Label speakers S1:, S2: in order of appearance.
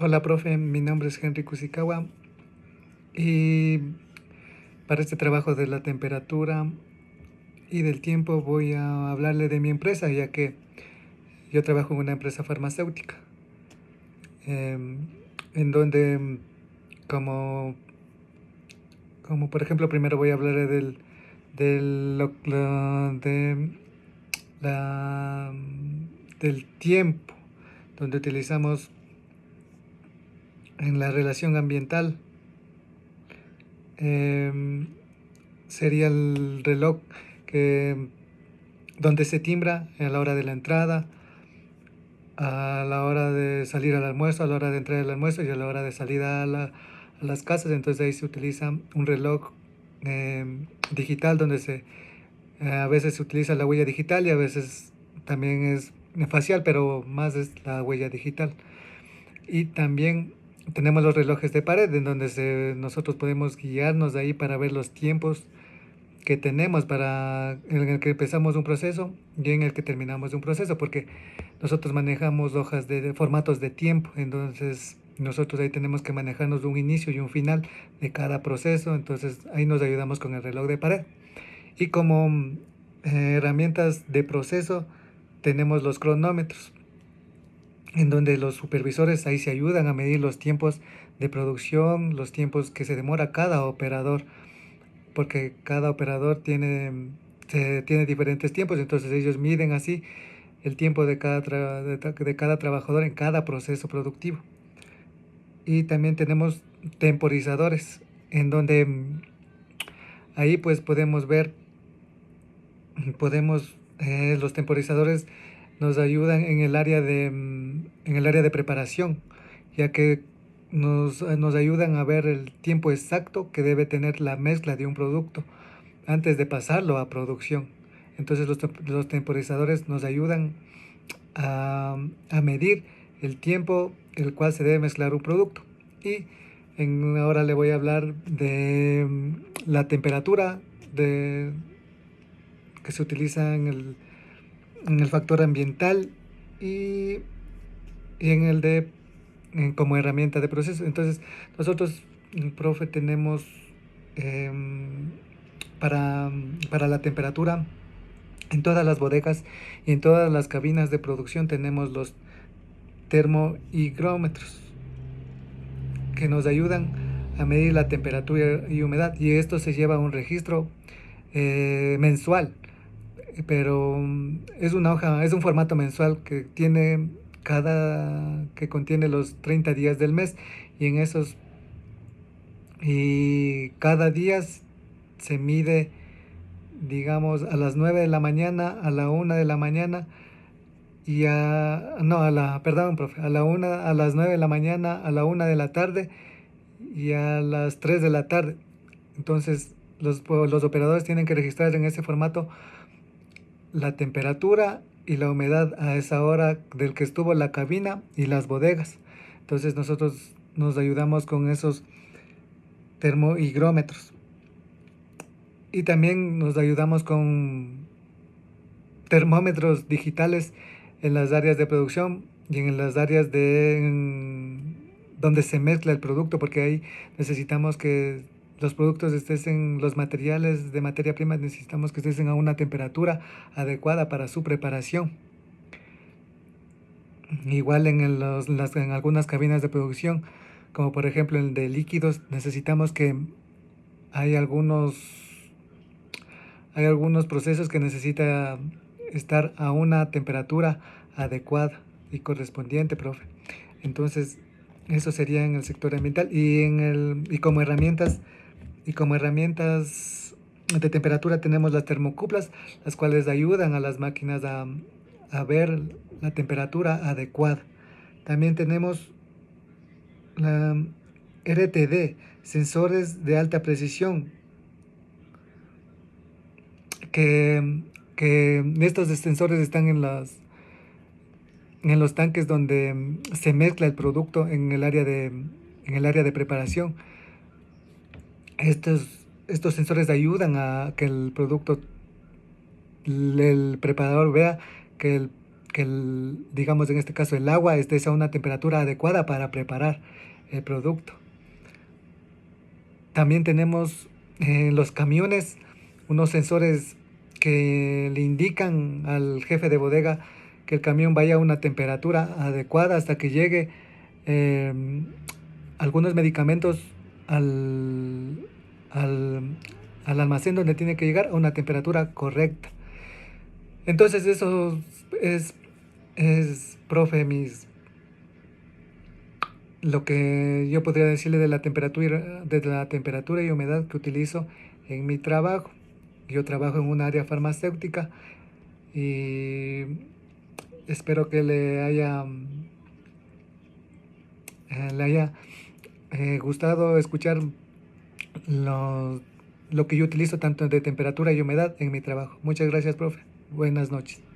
S1: Hola, profe, mi nombre es Henry Kusikawa y para este trabajo de la temperatura y del tiempo voy a hablarle de mi empresa, ya que yo trabajo en una empresa farmacéutica, em, en donde, como, como por ejemplo, primero voy a hablar de la, del tiempo, donde utilizamos en la relación ambiental. em, Sería el reloj que donde se timbra a la hora de la entrada, a la hora de salir al almuerzo, a la hora de entrar al almuerzo y a la hora de salida a las casas. Entonces ahí se utiliza un reloj digital donde a veces se utiliza la huella digital y a veces también es facial, pero más es la huella digital. Y también tenemos los relojes de pared en donde nosotros podemos guiarnos de ahí para ver los tiempos que tenemos en el que empezamos un proceso y en el que terminamos un proceso, porque nosotros manejamos hojas de formatos de tiempo, entonces nosotros ahí tenemos que manejarnos un inicio y un final de cada proceso, entonces ahí nos ayudamos con el reloj de pared. Y como herramientas de proceso tenemos los cronómetros, en donde los supervisores ahí se ayudan a medir los tiempos de producción, los tiempos que se demora cada operador, porque cada operador tiene diferentes tiempos, entonces ellos miden así el tiempo de cada trabajador en cada proceso productivo. Y también tenemos temporizadores, en donde ahí pues podemos ver, los temporizadores nos ayudan en el área de preparación, ya que nos ayudan a ver el tiempo exacto que debe tener la mezcla de un producto antes de pasarlo a producción. Entonces los temporizadores nos ayudan a medir el tiempo el cual se debe mezclar un producto. Y ahora le voy a hablar de la temperatura que se utiliza en el factor ambiental y, y en el como herramienta de proceso. Entonces nosotros, profe, tenemos em, para, para la temperatura. En todas las bodegas y en todas las cabinas de producción tenemos los termohigrómetros que nos ayudan a medir la temperatura y humedad, y esto se lleva a un registro mensual, pero es un formato mensual que contiene los 30 días del mes, y en esos y cada día se mide, digamos, a las 9 de la mañana, a la 1 de la mañana no, perdón, profe, a las 9 de la mañana, a la 1 de la tarde y a las 3 de la tarde. Entonces, los operadores tienen que registrar en ese formato la temperatura y la humedad a esa hora del que estuvo la cabina y las bodegas. Entonces, nosotros nos ayudamos con esos termohigrómetros. Y también nos ayudamos con termómetros digitales en las áreas de producción y en las áreas donde se mezcla el producto, porque ahí necesitamos que los productos los materiales de materia prima necesitamos que estén a una temperatura adecuada para su preparación. Igual en algunas cabinas de producción, como por ejemplo el de líquidos, necesitamos que hay algunos, hay algunos procesos que necesita estar a una temperatura adecuada y correspondiente, profe. Entonces, eso sería en el sector ambiental y como herramientas de temperatura tenemos las termocuplas, las cuales ayudan a las máquinas a ver la temperatura adecuada. También tenemos la RTD, sensores de alta precisión, que, que estos sensores están en los tanques donde se mezcla el producto en el área de preparación. Estos sensores ayudan a que el preparador vea que digamos en este caso el agua esté a una temperatura adecuada para preparar el producto. También tenemos en los camiones unos sensores que le indican al jefe de bodega que el camión vaya a una temperatura adecuada hasta que llegue eh, algunos medicamentos al, al, al almacén donde tiene que llegar a una temperatura correcta. Entonces eso profe, lo que yo podría decirle de la temperatura y humedad que utilizo en mi trabajo. Yo trabajo en un área farmacéutica y espero que le haya gustado escuchar lo que yo utilizo tanto de temperatura y humedad en mi trabajo. Muchas gracias, profe. Buenas noches.